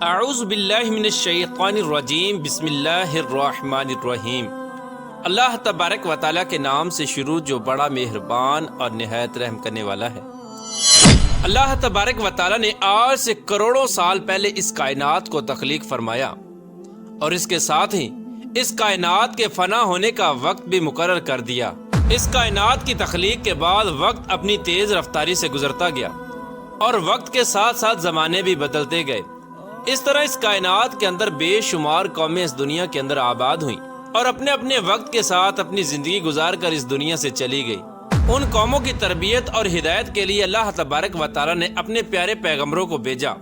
اعوذ باللہ من الشیطان الرجیم بسم اللہ الرحمن الرحیم۔ اللہ تبارک و تعالیٰ کے نام سے شروع جو بڑا مہربان اور نہایت رحم کرنے والا ہے۔ اللہ تبارک و تعالیٰ نے آج سے کروڑوں سال پہلے اس کائنات کو تخلیق فرمایا اور اس کے ساتھ ہی اس کائنات کے فنا ہونے کا وقت بھی مقرر کر دیا۔ اس کائنات کی تخلیق کے بعد وقت اپنی تیز رفتاری سے گزرتا گیا اور وقت کے ساتھ ساتھ زمانے بھی بدلتے گئے۔ اس طرح اس کائنات کے اندر بے شمار قومیں اس دنیا کے اندر آباد ہوئیں اور اپنے اپنے وقت کے ساتھ اپنی زندگی گزار کر اس دنیا سے چلی گئی۔ ان قوموں کی تربیت اور ہدایت کے لیے اللہ تبارک و تعالیٰ نے اپنے پیارے پیغمبروں کو بھیجا۔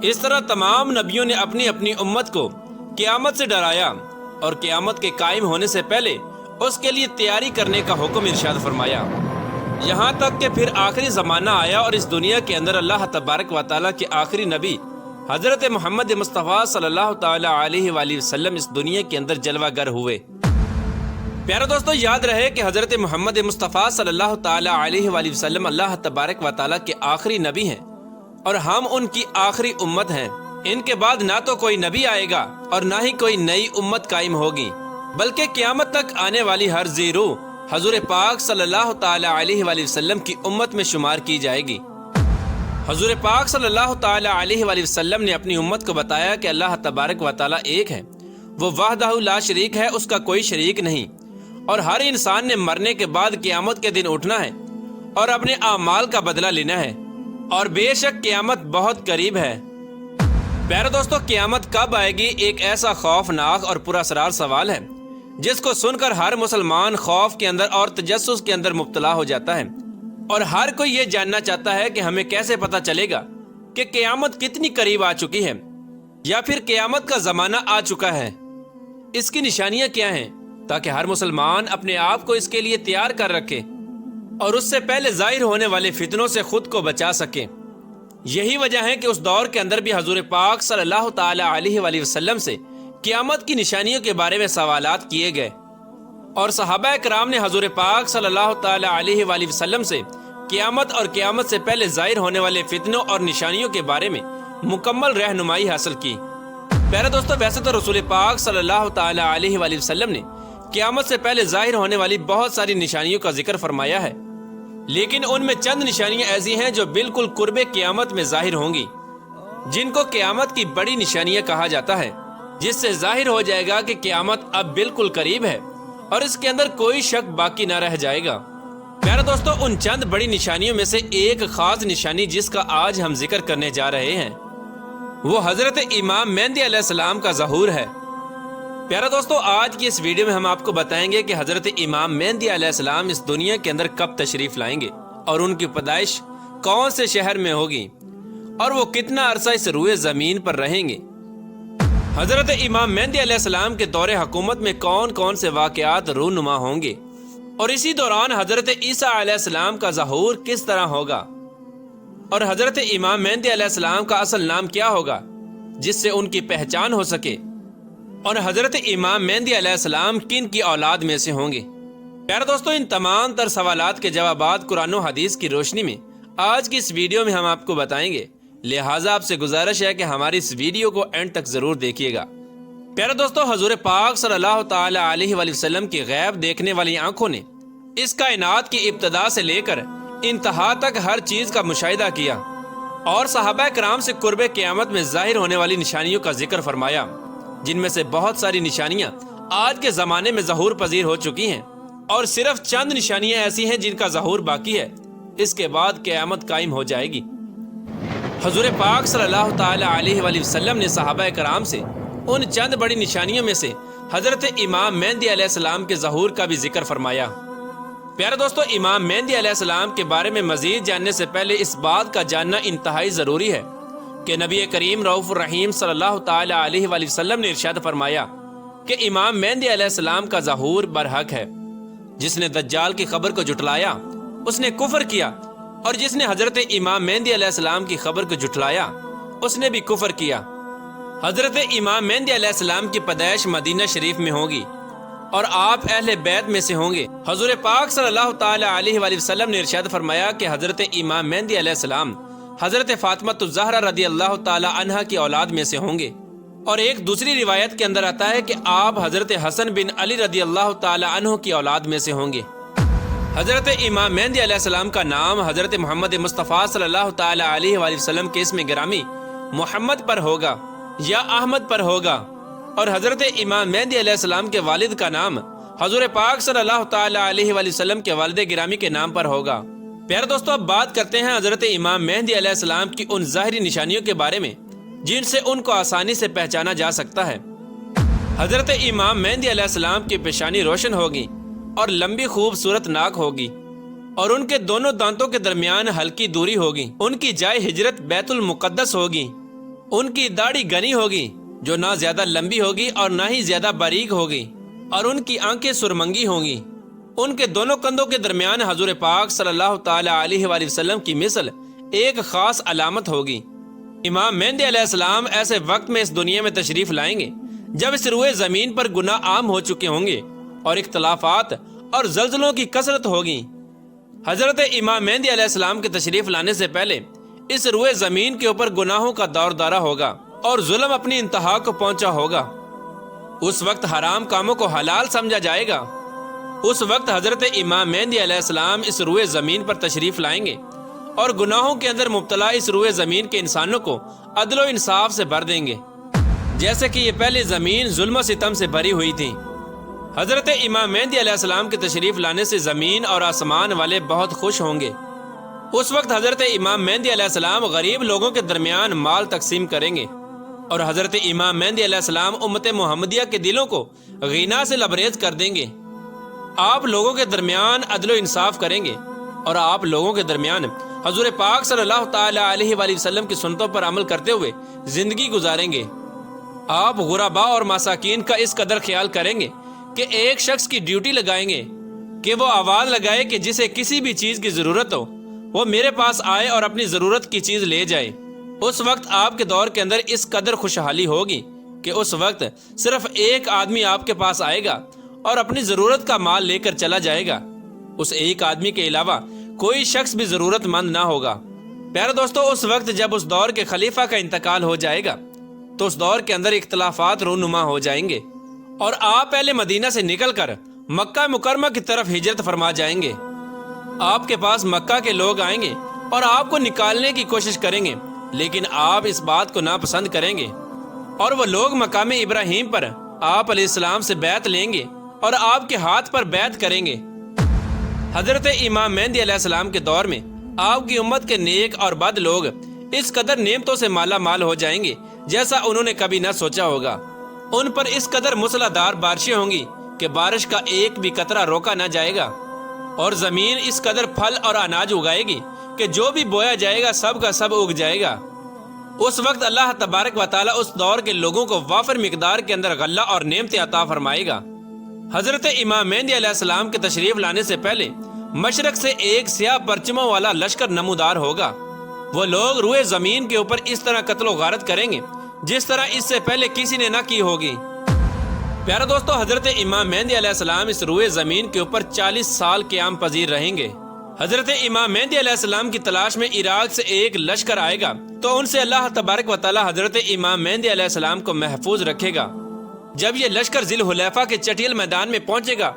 اس طرح تمام نبیوں نے اپنی اپنی امت کو قیامت سے ڈرایا اور قیامت کے قائم ہونے سے پہلے اس کے لیے تیاری کرنے کا حکم ارشاد فرمایا، یہاں تک کہ پھر آخری زمانہ آیا اور اس دنیا کے اندر اللہ تبارک و تعالیٰ کے آخری نبی حضرت محمد مصطفیٰ صلی اللہ تعالی علیہ وآلہ وسلم اس دنیا کے اندر جلوہ گر ہوئے۔ پیارے دوستو، یاد رہے کہ حضرت محمد مصطفیٰ صلی اللہ تعالی علیہ وآلہ وسلم اللہ تبارک و تعالیٰ کے آخری نبی ہیں اور ہم ان کی آخری امت ہیں۔ ان کے بعد نہ تو کوئی نبی آئے گا اور نہ ہی کوئی نئی امت قائم ہوگی، بلکہ قیامت تک آنے والی ہر ذی روح حضور پاک صلی اللہ تعالی علیہ وآلہ وسلم کی امت میں شمار کی جائے گی۔ حضور پاک صلی اللہ تعالی علیہ وآلہ وسلم نے اپنی امت کو بتایا کہ اللہ تبارک و تعالیٰ ایک ہے، وہ وحدہ لا شریک ہے، اس کا کوئی شریک نہیں، اور ہر انسان نے مرنے کے بعد قیامت کے دن اٹھنا ہے اور اپنے اعمال کا بدلہ لینا ہے، اور بے شک قیامت بہت قریب ہے۔ پیارے دوستو، قیامت کب آئے گی ایک ایسا خوفناک اور پراسرار سوال ہے جس کو سن کر ہر مسلمان خوف کے اندر اور تجسس کے اندر مبتلا ہو جاتا ہے، اور ہر کوئی یہ جاننا چاہتا ہے کہ ہمیں کیسے پتہ چلے گا کہ قیامت کتنی قریب آ چکی ہے یا پھر قیامت کا زمانہ آ چکا ہے، اس کی نشانیاں کیا ہیں، تاکہ ہر مسلمان اپنے آپ کو اس کے لیے تیار کر رکھے اور اس سے پہلے ظاہر ہونے والے فتنوں سے خود کو بچا سکے۔ یہی وجہ ہے کہ اس دور کے اندر بھی حضور پاک صلی اللہ تعالی علیہ وآلہ وسلم سے قیامت کی نشانیوں کے بارے میں سوالات کیے گئے، اور صحابہ کرام نے حضور پاک صلی اللہ تعالی علیہ وآلہ وسلم سے قیامت اور قیامت سے پہلے ظاہر ہونے والے فتنوں اور نشانیوں کے بارے میں مکمل رہنمائی حاصل کی۔ پیارے دوستو، ویسے تو رسول پاک صلی اللہ تعالی علیہ وآلہ وسلم نے قیامت سے پہلے ظاہر ہونے والی بہت ساری نشانیوں کا ذکر فرمایا ہے، لیکن ان میں چند نشانیاں ایسی ہیں جو بالکل قرب قیامت میں ظاہر ہوں گی، جن کو قیامت کی بڑی نشانیاں کہا جاتا ہے، جس سے ظاہر ہو جائے گا کہ قیامت اب بالکل قریب ہے اور اس کے اندر کوئی شک باقی نہ رہ جائے گا۔ پیارے دوستو، ان چند بڑی نشانیوں میں سے ایک خاص نشانی جس کا آج ہم ذکر کرنے جا رہے ہیں وہ حضرت امام مہدی علیہ السلام کا ظہور ہے۔ پیارے دوستو، آج کی اس ویڈیو میں ہم آپ کو بتائیں گے کہ حضرت امام مہدی علیہ السلام اس دنیا کے اندر کب تشریف لائیں گے اور ان کی پیدائش کون سے شہر میں ہوگی اور وہ کتنا عرصہ اس روئے زمین پر رہیں گے۔ حضرت امام مہدی علیہ السلام کے دور حکومت میں کون کون سے واقعات رونما ہوں گے، اور اسی دوران حضرت عیسیٰ علیہ السلام کا ظہور کس طرح ہوگا، اور حضرت امام مہدی علیہ السلام کا اصل نام کیا ہوگا جس سے ان کی پہچان ہو سکے، اور حضرت امام مہدی علیہ السلام کن کی اولاد میں سے ہوں گے۔ پیارے دوستو، ان تمام تر سوالات کے جوابات قرآن و حدیث کی روشنی میں آج کی اس ویڈیو میں ہم آپ کو بتائیں گے، لہٰذا آپ سے گزارش ہے کہ ہماری اس ویڈیو کو اینڈ تک ضرور دیکھیے گا۔ پیارے دوستو، حضور پاک صلی اللہ تعالی علیہ وآلہ وسلم کی غیب دیکھنے والی آنکھوں نے اس کائنات کی ابتدا سے لے کر انتہا تک ہر چیز کا مشاہدہ کیا اور صحابہ کرام سے قرب قیامت میں ظاہر ہونے والی نشانیوں کا ذکر فرمایا، جن میں سے بہت ساری نشانیاں آج کے زمانے میں ظہور پذیر ہو چکی ہیں، اور صرف چند نشانیاں ایسی ہیں جن کا ظہور باقی ہے، اس کے بعد قیامت قائم ہو جائے گی۔ حضور پاک صلی اللہ تعالی علیہ وآلہ وسلم نے صحابہ کرام سے ان چند بڑی نشانیوں میں سے حضرت امام مہدی علیہ السلام کے ظہور کا بھی ذکر فرمایا۔ پیارے دوستو، امام مہدی علیہ السلام کے بارے میں مزید جاننے سے پہلے اس بات کا جاننا انتہائی ضروری ہے کہ نبی کریم رؤوف الرحیم صلی اللہ تعالی علیہ وآلہ وسلم نے ارشاد فرمایا کہ امام مہدی علیہ السلام کا ظہور برحق ہے۔ جس نے دجال کی خبر کو جھٹلایا اس نے کفر کیا، اور جس نے حضرت امام مہدی علیہ السلام کی خبر کو جھٹلایا اس نے بھی کفر کیا۔ حضرت امام مہدی علیہ السلام کی پیدائش مدینہ شریف میں ہوگی اور آپ اہل بیت میں سے ہوں گے۔ حضور پاک صلی اللہ تعالی علیہ وآلہ وسلم نے ارشاد فرمایا کہ حضرت امام مہدی علیہ السلام حضرت فاطمہ الزہرا رضی اللہ تعالی عنہا کی اولاد میں سے ہوں گے، اور ایک دوسری روایت کے اندر آتا ہے کہ آپ حضرت حسن بن علی رضی اللہ تعالی عنہ کی اولاد میں سے ہوں گے۔ حضرت امام مہدی علیہ السلام کا نام حضرت محمد مصطفیٰ صلی اللہ تعالی علیہ وآلہ وسلم کے اسم گرامی محمد پر ہوگا یا احمد پر ہوگا، اور حضرت امام مہدی علیہ السلام کے والد کا نام حضور پاک صلی اللہ تعالی علیہ وآلہ وسلم کے والد گرامی کے نام پر ہوگا۔ پیارے دوستو، اب بات کرتے ہیں حضرت امام مہدی علیہ السلام کی ان ظاہری نشانیوں کے بارے میں جن سے ان کو آسانی سے پہچانا جا سکتا ہے۔ حضرت امام مہدی علیہ السلام کی پیشانی روشن ہوگی اور لمبی خوبصورت ناک ہوگی، اور ان کے دونوں دانتوں کے درمیان ہلکی دوری ہوگی۔ ان کی جائے ہجرت بیت المقدس ہوگی۔ ان کی داڑھی گھنی ہوگی جو نہ زیادہ لمبی ہوگی اور نہ ہی زیادہ باریک ہوگی، اور ان کی آنکھیں سرمنگی ہوں گی۔ ان کے دونوں کندھوں کے درمیان حضور پاک صلی اللہ تعالی علیہ وآلہ وسلم کی مثل ایک خاص علامت ہوگی۔ امام مہدی علیہ السلام ایسے وقت میں اس دنیا میں تشریف لائیں گے جب اس روئے زمین پر گناہ عام ہو چکے ہوں گے اور اختلافات اور زلزلوں کی کثرت ہوگی۔ حضرت امام مہدی علیہ السلام کے تشریف لانے سے پہلے اس روئے زمین کے اوپر گناہوں کا دور دورہ ہوگا اور ظلم اپنی انتہا کو پہنچا ہوگا۔ اس وقت حرام کاموں کو حلال سمجھا جائے گا۔ اس وقت حضرت امام مہدی علیہ السلام اس روئے زمین پر تشریف لائیں گے اور گناہوں کے اندر مبتلا اس روئے زمین کے انسانوں کو عدل و انصاف سے بھر دیں گے، جیسے کہ یہ پہلے زمین ظلم و ستم سے بھری ہوئی تھی۔ حضرت امام مہدی علیہ السلام کے تشریف لانے سے زمین اور آسمان والے بہت خوش ہوں گے۔ اس وقت حضرت امام مہدی علیہ السلام غریب لوگوں کے درمیان مال تقسیم کریں گے، اور حضرت امام مہدی علیہ السلام امت محمدیہ کے دلوں کو غنا سے لبریز کر دیں گے۔ آپ لوگوں کے درمیان عدل و انصاف کریں گے، اور آپ لوگوں کے درمیان حضور پاک صلی اللہ تعالی علیہ وآلہ وسلم کی سنتوں پر عمل کرتے ہوئے زندگی گزاریں گے۔ آپ غرباء اور مساکین کا اس قدر خیال کریں گے کہ ایک شخص کی ڈیوٹی لگائیں گے کہ وہ آواز لگائے کہ جسے کسی بھی چیز کی ضرورت ہو وہ میرے پاس آئے اور اپنی ضرورت کی چیز لے جائے۔ اس وقت آپ کے دور کے اندر اس قدر خوشحالی ہوگی کہ اس وقت صرف ایک آدمی آپ کے پاس آئے گا اور اپنی ضرورت کا مال لے کر چلا جائے گا۔ اس ایک آدمی کے علاوہ کوئی شخص بھی ضرورت مند نہ ہوگا۔ پیارے دوستو، اس وقت جب اس دور کے خلیفہ کا انتقال ہو جائے گا تو اس دور کے اندر اختلافات رونما ہو جائیں گے، اور آپ پہلے مدینہ سے نکل کر مکہ مکرمہ کی طرف ہجرت فرما جائیں گے۔ آپ کے پاس مکہ کے لوگ آئیں گے اور آپ کو نکالنے کی کوشش کریں گے، لیکن آپ اس بات کو ناپسند کریں گے، اور وہ لوگ مقام ابراہیم پر آپ علیہ السلام سے بیعت لیں گے اور آپ کے ہاتھ پر بیعت کریں گے۔ حضرت امام مہدی علیہ السلام کے دور میں آپ کی امت کے نیک اور بد لوگ اس قدر نعمتوں سے مالا مال ہو جائیں گے جیسا انہوں نے کبھی نہ سوچا ہوگا۔ ان پر اس قدر موسلادھار بارشیں ہوں گی کہ بارش کا ایک بھی قطرہ روکا نہ جائے گا، اور زمین اس قدر پھل اور اناج اگائے گی کہ جو بھی بویا جائے گا سب کا سب اگ جائے گا۔ اس وقت اللہ تبارک و تعالیٰ اس دور کے لوگوں کو وافر مقدار کے اندر غلہ اور نعمتیں عطا فرمائے گا۔ حضرت امام مہدی علیہ السلام کے تشریف لانے سے پہلے مشرق سے ایک سیاہ پرچموں والا لشکر نمودار ہوگا۔ وہ لوگ روئے زمین کے اوپر اس طرح قتل و غارت کریں گے جس طرح اس سے پہلے کسی نے نہ کی ہوگی۔ پیارے دوستو، حضرت امام مہدی علیہ السلام اس روئے زمین کے اوپر 40 سال قیام پذیر رہیں گے۔ حضرت امام مہدی علیہ السلام کی تلاش میں عراق سے ایک لشکر آئے گا تو ان سے اللہ تبارک و تعالی حضرت امام مہدی علیہ السلام کو محفوظ رکھے گا۔ جب یہ لشکر ذی الحلیفہ کے چٹیل میدان میں پہنچے گا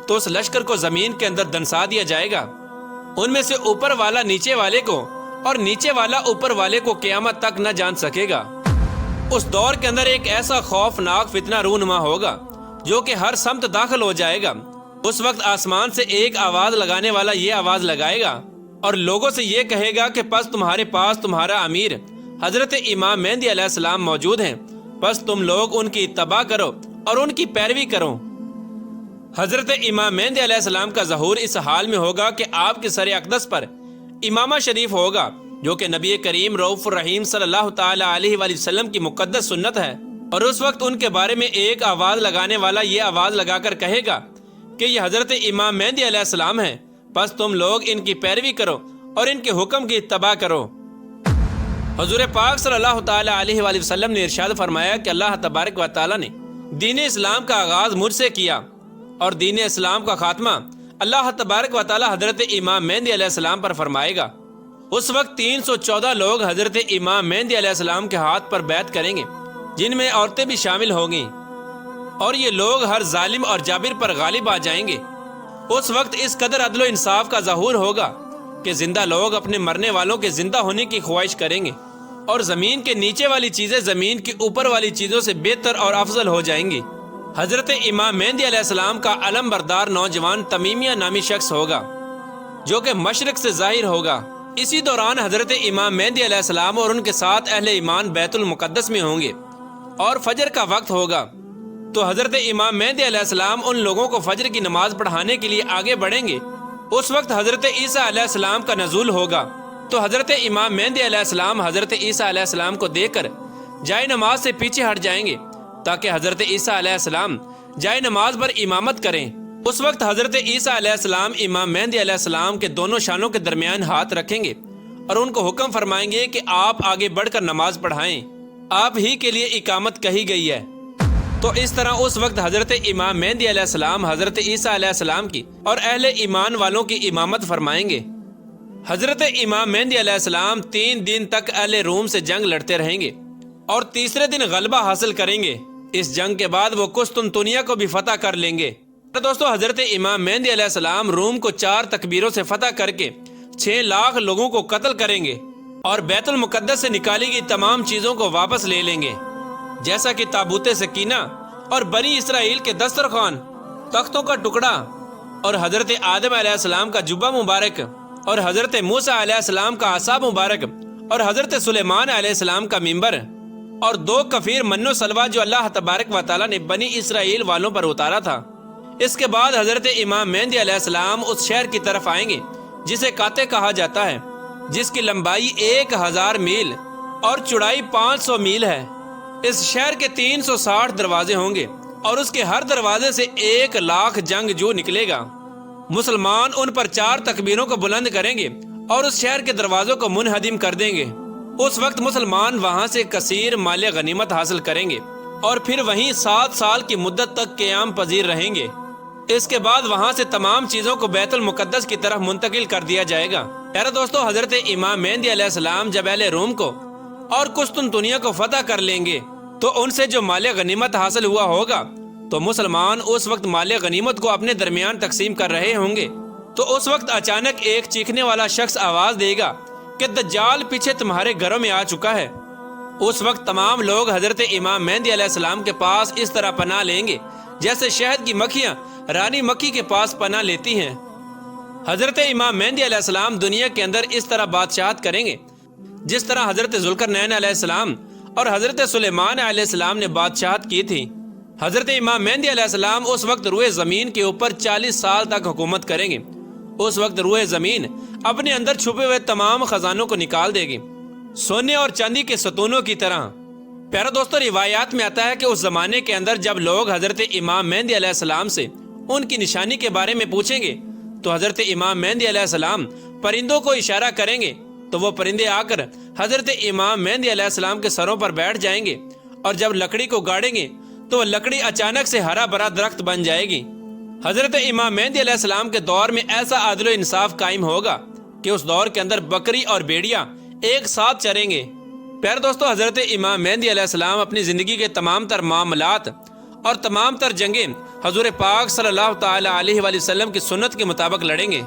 تو اس لشکر کو زمین کے اندر دنسا دیا جائے گا۔ ان میں سے اوپر والا نیچے والے کو اور نیچے والا اوپر والے کو قیامت تک نہ جان سکے گا۔ اس دور کے اندر ایک ایسا خوفناک فتنہ رونما ہوگا جو کہ ہر سمت داخل ہو جائے گا۔ اس وقت آسمان سے ایک آواز لگانے والا یہ آواز لگائے گا اور لوگوں سے یہ کہے گا کہ پس تمہارے پاس تمہارا امیر حضرت امام مہدی علیہ السلام موجود ہیں، پس تم لوگ ان کی اتباع کرو اور ان کی پیروی کرو۔ حضرت امام مہدی علیہ السلام کا ظہور اس حال میں ہوگا کہ آپ کے سر اقدس پر امامہ شریف ہوگا، جو کہ نبی کریم رؤوف الرحیم صلی اللہ تعالی علیہ وآلہ وسلم کی مقدس سنت ہے، اور اس وقت ان کے بارے میں ایک آواز لگانے والا یہ آواز لگا کر کہے گا کہ یہ حضرت امام مہدی علیہ السلام ہیں، پس تم لوگ ان کی پیروی کرو اور ان کے حکم کی اتباع کرو۔ حضور پاک صلی اللہ تعالی علیہ وآلہ وسلم نے ارشاد فرمایا کہ اللہ تبارک و تعالی نے دین اسلام کا آغاز مجھ سے کیا، اور دین اسلام کا خاتمہ اللہ تبارک و تعالی حضرت امام مہدی علیہ السلام پر فرمائے گا۔ اس وقت 314 لوگ حضرت امام مہدی علیہ السلام کے ہاتھ پر بیعت کریں گے، جن میں عورتیں بھی شامل ہوں گی، اور یہ لوگ ہر ظالم اور جابر پر غالب آ جائیں گے۔ اس وقت اس قدر عدل و انصاف کا ظہور ہوگا کہ زندہ لوگ اپنے مرنے والوں کے زندہ ہونے کی خواہش کریں گے، اور زمین کے نیچے والی چیزیں زمین کی اوپر والی چیزوں سے بہتر اور افضل ہو جائیں گی۔ حضرت امام مہدی علیہ السلام کا علم بردار نوجوان تمیمیہ نامی شخص ہوگا، جو کہ مشرق سے ظاہر ہوگا۔ اسی دوران حضرت امام مہدی علیہ السلام اور ان کے ساتھ اہل ایمان بیت المقدس میں ہوں گے، اور فجر کا وقت ہوگا تو حضرت امام مہدی علیہ السلام ان لوگوں کو فجر کی نماز پڑھانے کے لیے آگے بڑھیں گے۔ اس وقت حضرت عیسیٰ علیہ السلام کا نزول ہوگا تو حضرت امام مہدی علیہ السلام حضرت عیسیٰ علیہ السلام کو دیکھ کر جائے نماز سے پیچھے ہٹ جائیں گے تاکہ حضرت عیسیٰ علیہ السلام جائے نماز پر امامت کریں۔ اس وقت حضرت عیسیٰ علیہ السلام امام مہدی علیہ السلام کے دونوں شانوں کے درمیان ہاتھ رکھیں گے اور ان کو حکم فرمائیں گے کہ آپ آگے بڑھ کر نماز پڑھائیں، آپ ہی کے لیے اقامت کہی گئی ہے۔ تو اس طرح اس وقت حضرت امام مہدی علیہ السلام حضرت عیسیٰ علیہ السلام کی اور اہل ایمان والوں کی امامت فرمائیں گے۔ حضرت امام مہدی علیہ السلام 3 دن تک اہل روم سے جنگ لڑتے رہیں گے اور تیسرے دن غلبہ حاصل کریں گے۔ اس جنگ کے بعد وہ قسطنطنیہ کو بھی فتح کر لیں گے۔ تو دوستو، حضرت امام مہدی علیہ السلام روم کو 4 تکبیروں سے فتح کر کے 6 لاکھ لوگوں کو قتل کریں گے اور بیت المقدس سے نکالی گئی تمام چیزوں کو واپس لے لیں گے، جیسا کہ تابوت سکینہ اور بنی اسرائیل کے دسترخوان، تختوں کا ٹکڑا، اور حضرت آدم علیہ السلام کا جبہ مبارک، اور حضرت موسیٰ علیہ السلام کا عصا مبارک، اور حضرت سلیمان علیہ السلام کا منبر، اور 2 کفیر من و سلوہ جو اللہ تبارک و تعالیٰ نے بنی اسرائیل والوں پر اتارا تھا۔ اس کے بعد حضرت امام مہدی علیہ السلام اس شہر کی طرف آئیں گے جسے کاتے کہا جاتا ہے، جس کی لمبائی 1000 میل اور چوڑائی 500 میل ہے۔ اس شہر کے 360 دروازے ہوں گے اور اس کے ہر دروازے سے 1 لاکھ جنگجو نکلے گا۔ مسلمان ان پر 4 تکبیروں کو بلند کریں گے اور اس شہر کے دروازوں کو منہدم کر دیں گے۔ اس وقت مسلمان وہاں سے کثیر مال غنیمت حاصل کریں گے اور پھر وہیں 7 سال کی مدت تک قیام پذیر رہیں گے۔ اس کے بعد وہاں سے تمام چیزوں کو بیت المقدس کی طرف منتقل کر دیا جائے گا۔ پیارے دوستو، حضرت امام مہدی علیہ السلام جب اہل روم کو اور قسطنطنیہ کو فتح کر لیں گے تو ان سے جو مال غنیمت حاصل ہوا ہوگا تو مسلمان اس وقت مال غنیمت کو اپنے درمیان تقسیم کر رہے ہوں گے۔ تو اس وقت اچانک ایک چیخنے والا شخص آواز دے گا کہ دجال پیچھے تمہارے گھروں میں آ چکا ہے۔ اس وقت تمام لوگ حضرت امام مہدی علیہ السلام کے پاس اس طرح پناہ لیں گے جیسے شہد کی مکھیاں رانی مکھی کے پاس پناہ لیتی ہیں۔ حضرت امام مہدی علیہ السلام دنیا کے اندر اس طرح بادشاہت کریں گے جس طرح حضرت ذوالقرنین علیہ السلام اور حضرت سلیمان علیہ السلام نے بادشاہت کی تھی۔ حضرت امام مہدی علیہ السلام اس وقت روئے زمین کے اوپر 40 سال تک حکومت کریں گے۔ اس وقت روئے زمین اپنے اندر چھپے ہوئے تمام خزانوں کو نکال دے گی، سونے اور چاندی کے ستونوں کی طرح۔ پیارا دوستو، روایات میں آتا ہے کہ اس زمانے کے اندر جب لوگ حضرت امام مہدی علیہ السلام سے ان کی نشانی کے بارے میں پوچھیں گے تو حضرت امام مہدی علیہ السلام پرندوں کو اشارہ کریں گے تو وہ پرندے آ کر حضرت امام مہدی علیہ السلام کے سروں پر بیٹھ جائیں گے، اور جب لکڑی کو گاڑیں گے تو وہ لکڑی اچانک سے ہرا بھرا درخت بن جائے گی۔ حضرت امام مہدی علیہ السلام کے دور میں ایسا عدل و انصاف قائم ہوگا کہ اس دور کے اندر بکری اور بھیڑیا ایک ساتھ چریں گے۔ پیارے دوستو، حضرت امام مہدی علیہ السلام اپنی زندگی کے تمام تر معاملات اور تمام تر جنگیں حضور پاک صلی اللہ تعالی علیہ وآلہ وسلم کی سنت کے مطابق لڑیں گے۔